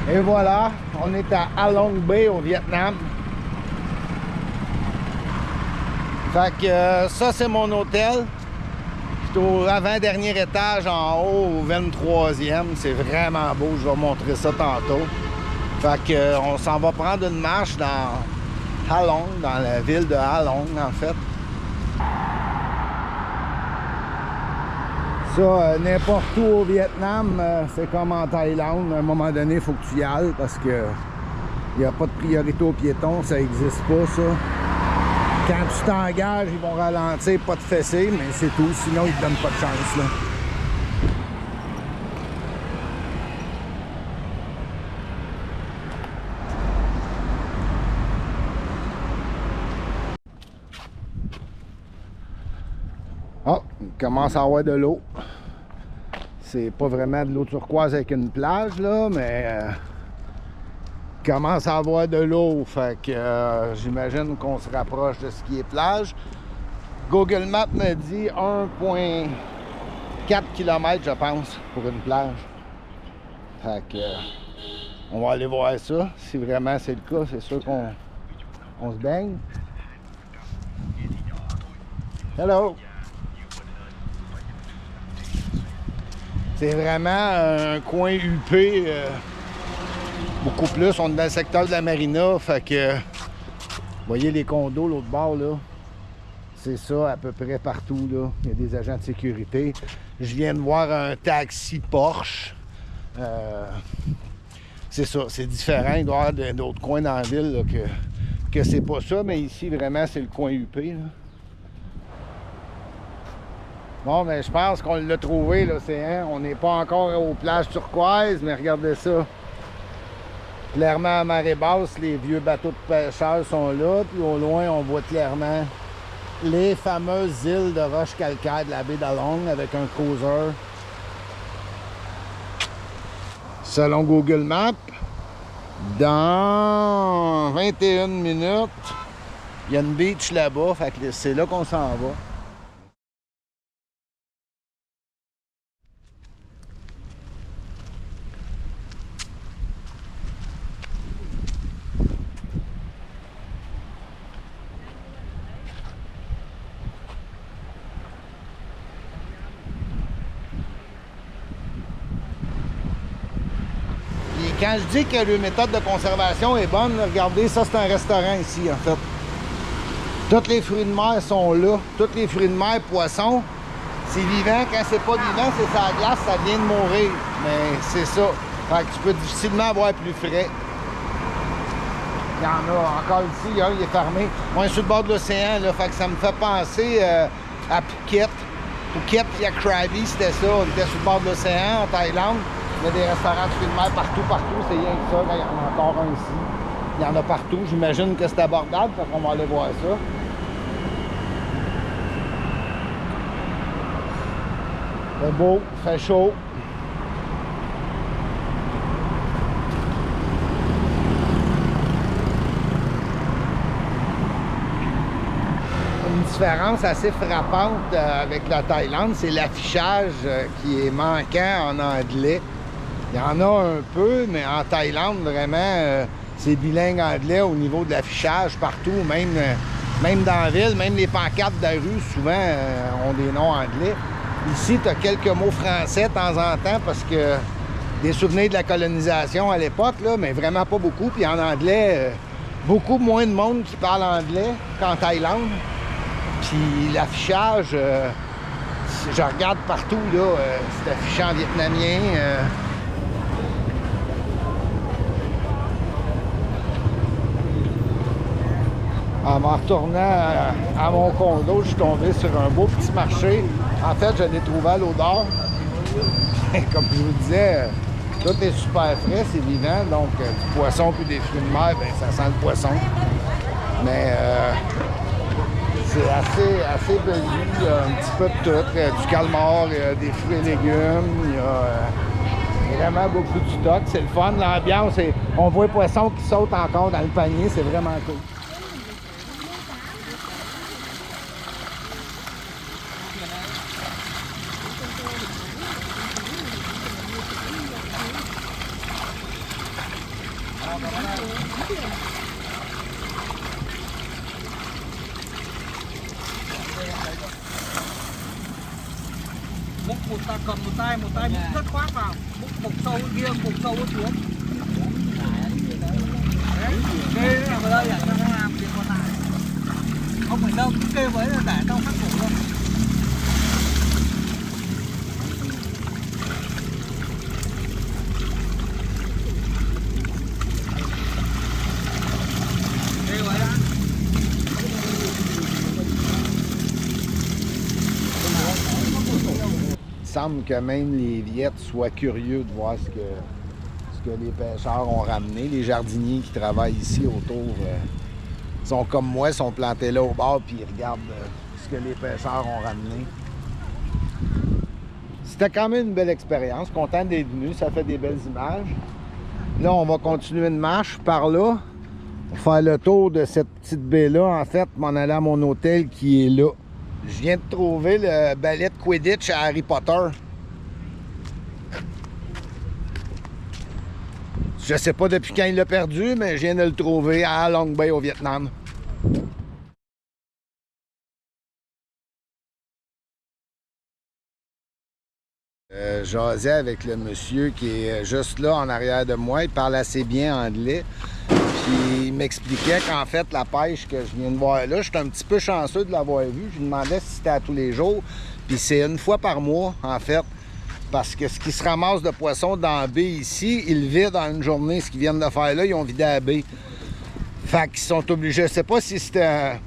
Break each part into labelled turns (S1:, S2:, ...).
S1: Et voilà, on est à Halong Bay au Vietnam. Fait que ça, c'est mon hôtel. C'est au avant-dernier étage en haut, au 23e. C'est vraiment beau, je vais vous montrer ça tantôt. Fait que on s'en va prendre une marche dans Halong, dans la ville de Halong en fait. Ça, n'importe où au Vietnam, c'est comme en Thaïlande. À un moment donné, il faut que tu y ailles parce que il n'y a pas de priorité aux piétons, ça n'existe pas ça. Quand tu t'engages, ils vont ralentir, pas de fessée, mais c'est tout. Sinon, ils te donnent pas de chance, là. Ah, il commence à avoir de l'eau. C'est pas vraiment de l'eau turquoise avec une plage, là, mais il commence à avoir de l'eau. Fait que j'imagine qu'on se rapproche de ce qui est plage. Google Maps me dit 1,4 km, je pense, pour une plage. Fait que on va aller voir ça. Si vraiment c'est le cas, c'est sûr qu'on se baigne. Hello! C'est vraiment un coin huppé, beaucoup plus. On est dans le secteur de la marina, fait que, vous voyez les condos l'autre bord, là. C'est ça à peu près partout, là. Il y a des agents de sécurité. Je viens de voir un taxi Porsche. C'est ça, c'est différent. Il doit y avoir d'autres coins dans la ville là, que c'est pas ça, mais ici, vraiment, c'est le coin huppé, là. Bon, mais je pense qu'on l'a trouvé, l'océan. On n'est pas encore aux plages turquoises, mais regardez ça. Clairement, à marée basse, les vieux bateaux de pêcheurs sont là. Puis au loin, on voit clairement les fameuses îles de roches calcaires de la baie d'Halong avec un cruiser. Selon Google Maps, dans 21 minutes, il y a une beach là-bas. Fait que c'est là qu'on s'en va. Quand je dis que la méthode de conservation est bonne, regardez, ça c'est un restaurant ici en fait. Tous les fruits de mer sont là. Tous les fruits de mer, poissons, c'est vivant. Quand c'est pas vivant, c'est sur la glace, ça vient de mourir. Mais c'est ça. Fait que tu peux difficilement avoir plus frais. Il y en a encore ici, il est fermé. Moi, je suis sur le bord de l'océan, là, fait que ça me fait penser à Phuket. Phuket et à Krabi, c'était ça. On était sur le bord de l'océan en Thaïlande. Il y a des restaurants de fruits de mer partout. C'est rien que ça. Là, il y en a encore un ici. Il y en a partout. J'imagine que c'est abordable, fait qu'on va aller voir ça. C'est beau, il fait chaud. Une différence assez frappante avec la Thaïlande, c'est l'affichage qui est manquant en anglais. Il y en a un peu, mais en Thaïlande, vraiment, c'est bilingue anglais au niveau de l'affichage partout, même dans la ville, même les pancartes de la rue, souvent, ont des noms anglais. Ici, tu as quelques mots français de temps en temps parce que des souvenirs de la colonisation à l'époque, là, mais vraiment pas beaucoup. Puis en anglais, beaucoup moins de monde qui parle anglais qu'en Thaïlande. Puis l'affichage, je regarde partout, là, c'est affiché en vietnamien. En m'en retournant à mon condo, je suis tombé sur un beau petit marché. En fait, je l'ai trouvé à l'odeur. Comme je vous disais, tout est super frais, c'est vivant. Donc, du poisson puis des fruits de mer, bien, ça sent le poisson. Mais c'est assez bellu. Il y a un petit peu de tout. Il y a du calmar, il y a des fruits et légumes. Il y a vraiment beaucoup de stock. C'est le fun, l'ambiance. On voit les poissons qui sautent encore dans le panier. C'est vraiment cool.
S2: Múc một tay cầm một tay múc rất khoát vào, múc sâu bên kia, múc sâu bên xuống. Đấy, kê nó vào đây để cho nó làm việc còn lại. Không phải đâu, cứ kê với là để trong khắc cổ luôn. Kê với đã.
S1: Il semble que même les Viettes soient curieux de voir ce que les pêcheurs ont ramené. Les jardiniers qui travaillent ici autour sont comme moi, sont plantés là au bord puis ils regardent ce que les pêcheurs ont ramené. C'était quand même une belle expérience. Content d'être venu, ça fait des belles images. Là, on va continuer une marche par là pour faire le tour de cette petite baie-là. En fait, m'en aller à mon hôtel qui est là. Je viens de trouver le balai de Quidditch à Harry Potter. Je sais pas depuis quand il l'a perdu, mais je viens de le trouver à Long Bay au Vietnam. J'osais avec le monsieur qui est juste là en arrière de moi. Il parle assez bien anglais. Puis il m'expliquait qu'en fait, la pêche que je viens de voir là, j'étais un petit peu chanceux de l'avoir vue. Je lui demandais si c'était à tous les jours. Puis c'est une fois par mois, en fait. Parce que ce qui se ramasse de poissons dans la baie ici, ils le vident en une journée. Ce qu'ils viennent de faire là, ils ont vidé la baie. Fait qu'ils sont obligés. Je sais pas si c'était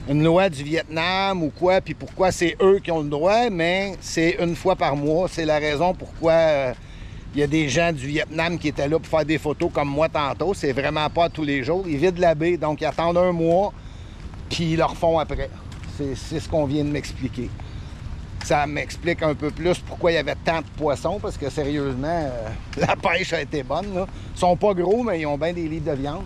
S1: une loi du Vietnam ou quoi, puis pourquoi c'est eux qui ont le droit, mais c'est une fois par mois. C'est la raison pourquoi il y a des gens du Vietnam qui étaient là pour faire des photos comme moi tantôt. C'est vraiment pas tous les jours. Ils vident la baie, donc ils attendent un mois, puis ils le refont après. C'est ce qu'on vient de m'expliquer. Ça m'explique un peu plus pourquoi il y avait tant de poissons, parce que sérieusement, la pêche a été bonne, là. Ils sont pas gros, mais ils ont bien des livres de viande.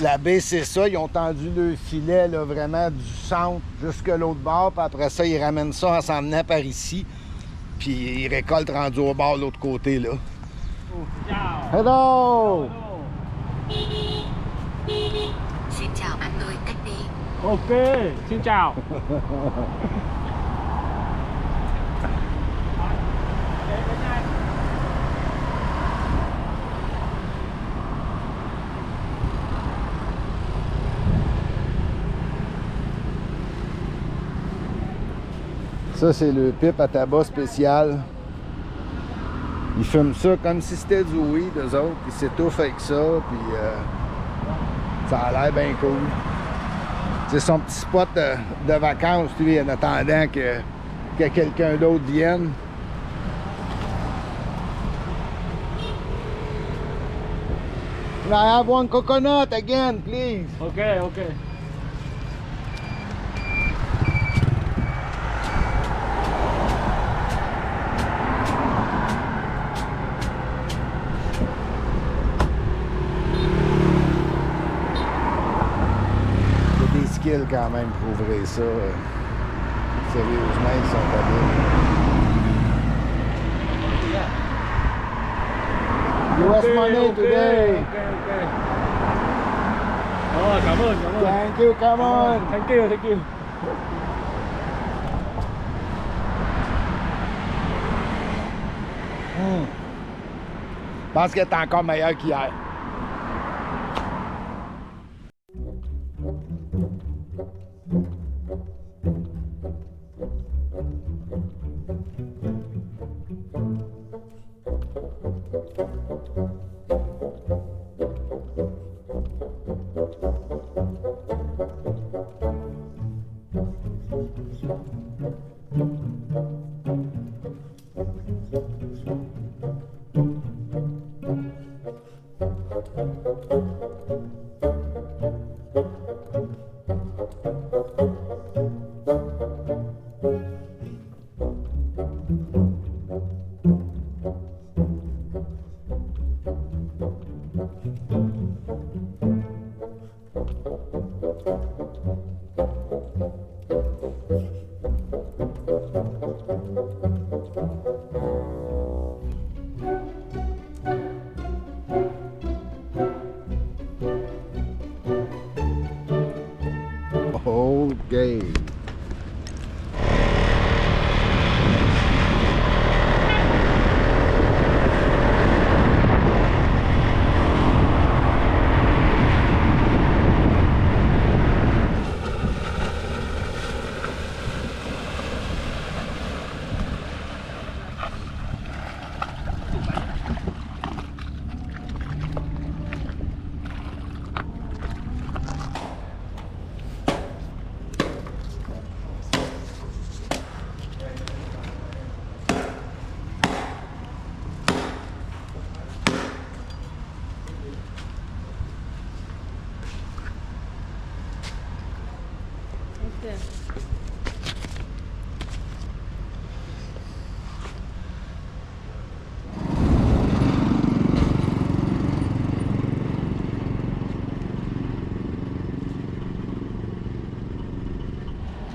S1: La baie, c'est ça. Ils ont tendu le filet là, vraiment du centre jusqu'à l'autre bord. Puis après ça, ils ramènent ça en s'en venant par ici. Puis ils récoltent rendu au bord de l'autre côté. Là. Hello!
S3: Xin chào bạn ơi, cách đi.
S4: Ok, xin chào.
S1: Ça, c'est le pipe à tabac spécial. Ils fument ça comme si c'était du weed, eux autres. Ils s'étouffent avec ça, puis ça a l'air bien cool. C'est son petit spot de vacances, lui, en attendant que quelqu'un d'autre vienne. Can I have one coconut again, please?
S4: Ok, ok.
S1: Quand même pour ouvrir ça. Sérieusement, ils sont habiles. US money today.
S4: Ok. Cảm ơn.
S1: Thank you, come on.
S4: Thank you.
S1: Je pense qu'elle est encore meilleure qu'hier.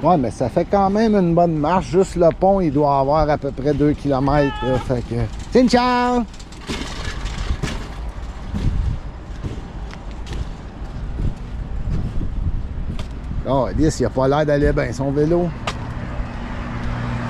S1: Ouais, mais ça fait quand même une bonne marche. Juste le pont, il doit avoir à peu près 2 km. Fait que... Xin ciao! Oh, Alice, il a pas l'air d'aller bien, son vélo.